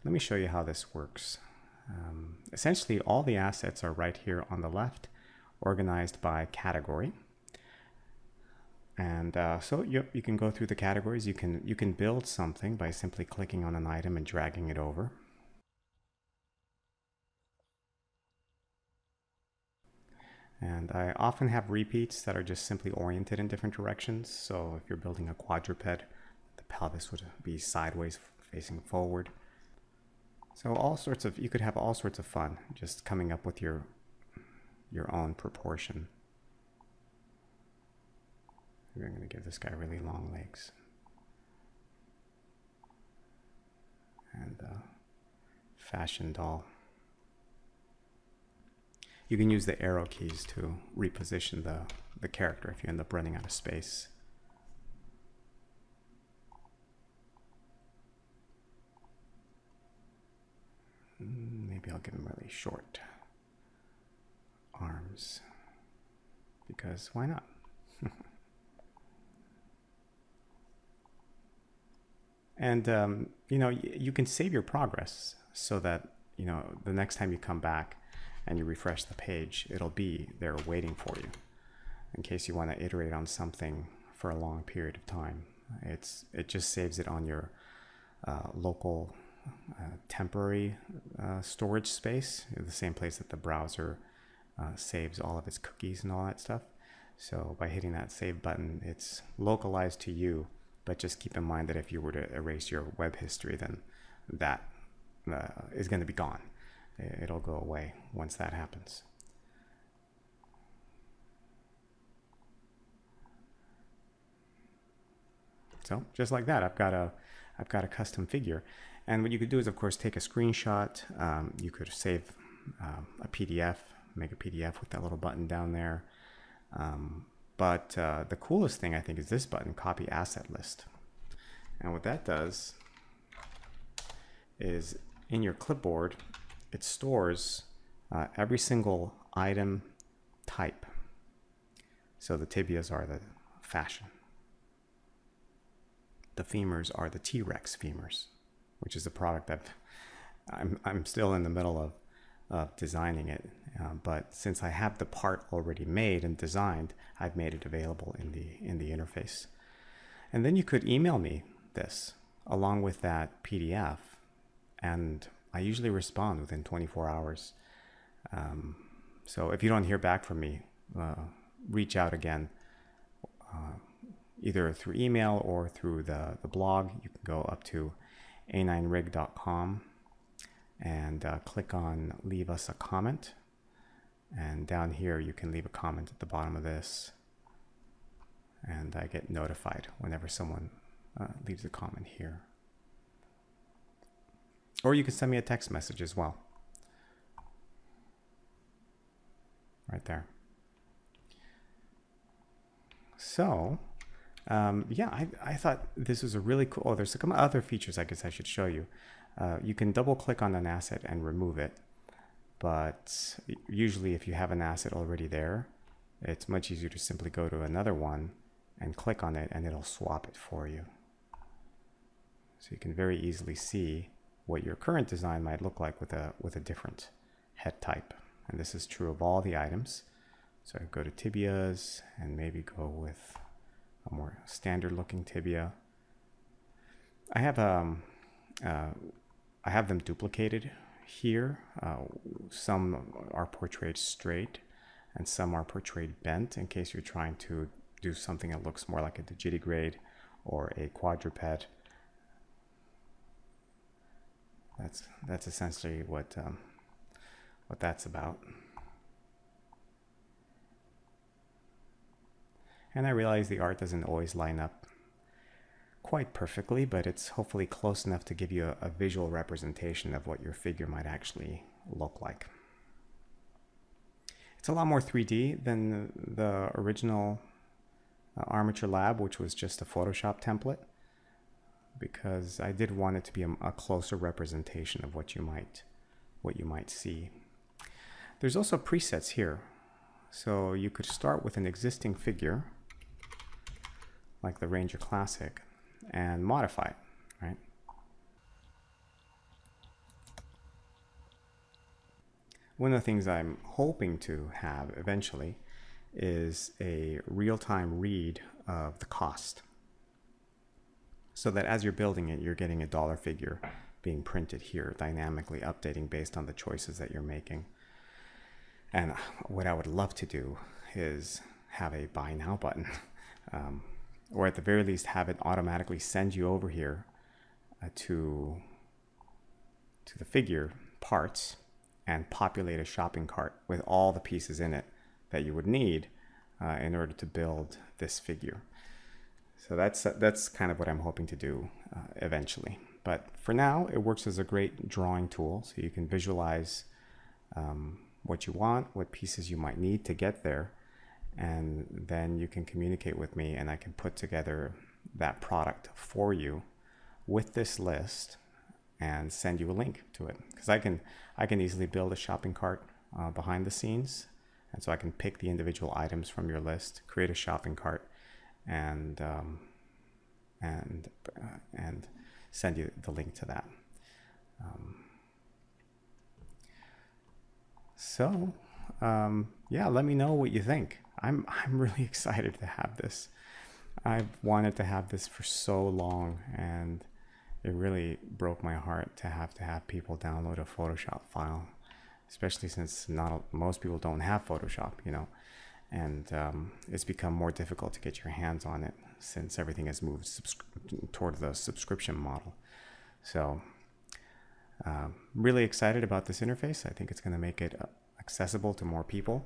Let me show you how this works. Essentially, all the assets are right here on the left, organized by category. And so you can go through the categories. You can build something by simply clicking on an item and dragging it over. And I often have repeats that are just simply oriented in different directions. So if you're building a quadruped, the pelvis would be sideways facing forward. So you could have all sorts of fun just coming up with your own proportion. We're going to give this guy really long legs. And fashion doll. You can use the arrow keys to reposition the character if you end up running out of space. Maybe I'll give him really short arms, because why not? And you can save your progress so that the next time you come back and you refresh the page, it'll be there waiting for you in case you want to iterate on something for a long period of time. It just saves it on your local temporary storage space, the same place that the browser saves all of its cookies and all that stuff. So by hitting that save button, it's localized to you, but just keep in mind that if you were to erase your web history, then that is going to be gone. It'll go away once that happens. So just like that, I've got a custom figure. And what you could do is, of course, take a screenshot. You could save a PDF, make a PDF with that little button down there. But the coolest thing, I think, is this button, Copy Asset List. And what that does is in your clipboard, it stores every single item type. So the tibias are the fashion. The femurs are the T-Rex femurs, which is a product that I'm still in the middle of designing it. But since I have the part already made and designed, I've made it available in the interface. And then you could email me this along with that PDF, and I usually respond within 24 hours. So if you don't hear back from me, reach out again, either through email or through the blog. You can go up to a9rig.com and click on leave us a comment. And down here, you can leave a comment at the bottom of this. And I get notified whenever someone leaves a comment here. Or you can send me a text message as well. Right there. So, yeah, I thought this was a really cool... Oh, there's some other features I guess I should show you. You can double click on an asset and remove it. But usually if you have an asset already there, it's much easier to simply go to another one and click on it and it'll swap it for you. So you can very easily see what your current design might look like with a different head type. And this is true of all the items. So I go to tibias and maybe go with a more standard looking tibia. I have them duplicated here. Some are portrayed straight and some are portrayed bent in case you're trying to do something that looks more like a digitigrade or a quadruped. That's essentially what that's about. And I realize the art doesn't always line up quite perfectly, but it's hopefully close enough to give you a visual representation of what your figure might actually look like. It's a lot more 3D than the original Armature Lab, which was just a Photoshop template, because I did want it to be a closer representation of what you might see. There's also presets here. So you could start with an existing figure, like the Ranger Classic, and modify it, right? one of the things I'm hoping to have eventually is a real-time read of the cost, so that as you're building it, you're getting a dollar figure being printed here, dynamically updating based on the choices that you're making. And what I would love to do is have a buy now button, or at the very least have it automatically send you over here to the figure parts and populate a shopping cart with all the pieces in it that you would need in order to build this figure. So that's kind of what I'm hoping to do eventually. But for now, it works as a great drawing tool, so you can visualize what you want, what pieces you might need to get there, and then you can communicate with me and I can put together that product for you with this list and send you a link to it. Because I can easily build a shopping cart behind the scenes, and so I can pick the individual items from your list, create a shopping cart, and send you the link to that. Yeah, let me know what you think. I'm really excited to have this. I've wanted to have this for so long, and it really broke my heart to have people download a Photoshop file, especially since most people don't have Photoshop, you know, and it's become more difficult to get your hands on it since everything has moved toward the subscription model. So really excited about this interface. I think it's going to make it accessible to more people,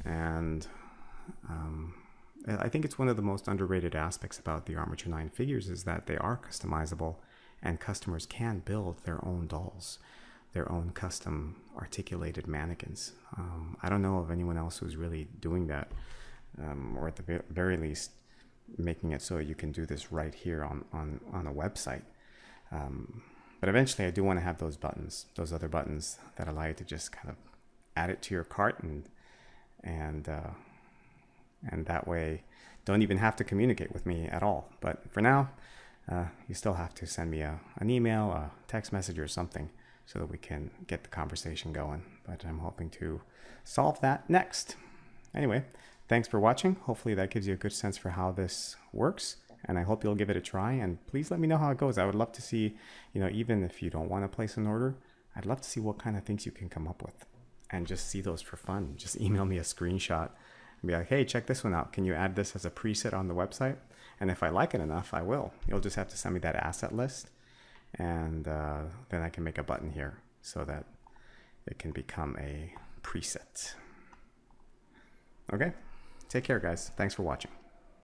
and I think it's one of the most underrated aspects about the Armature 9 figures is that they are customizable, and customers can build their own dolls, their own custom articulated mannequins. I don't know of anyone else who's really doing that, or at the very least making it so you can do this right here on a website. But eventually I do want to have those buttons, those other buttons that allow you to just kind of add it to your cart, and that way don't even have to communicate with me at all. But for now, you still have to send me an email, a text message or something so that we can get the conversation going. But I'm hoping to solve that next. Anyway, thanks for watching. Hopefully that gives you a good sense for how this works, and I hope you'll give it a try, and please let me know how it goes. I would love to see, you know, even if you don't want to place an order, I'd love to see what kind of things you can come up with and just see those for fun. Just email me a screenshot and be like, hey, check this one out. Can you add this as a preset on the website? And if I like it enough, I will. You'll just have to send me that asset list, and then I can make a button here so that it can become a preset. Okay, take care, guys. Thanks for watching.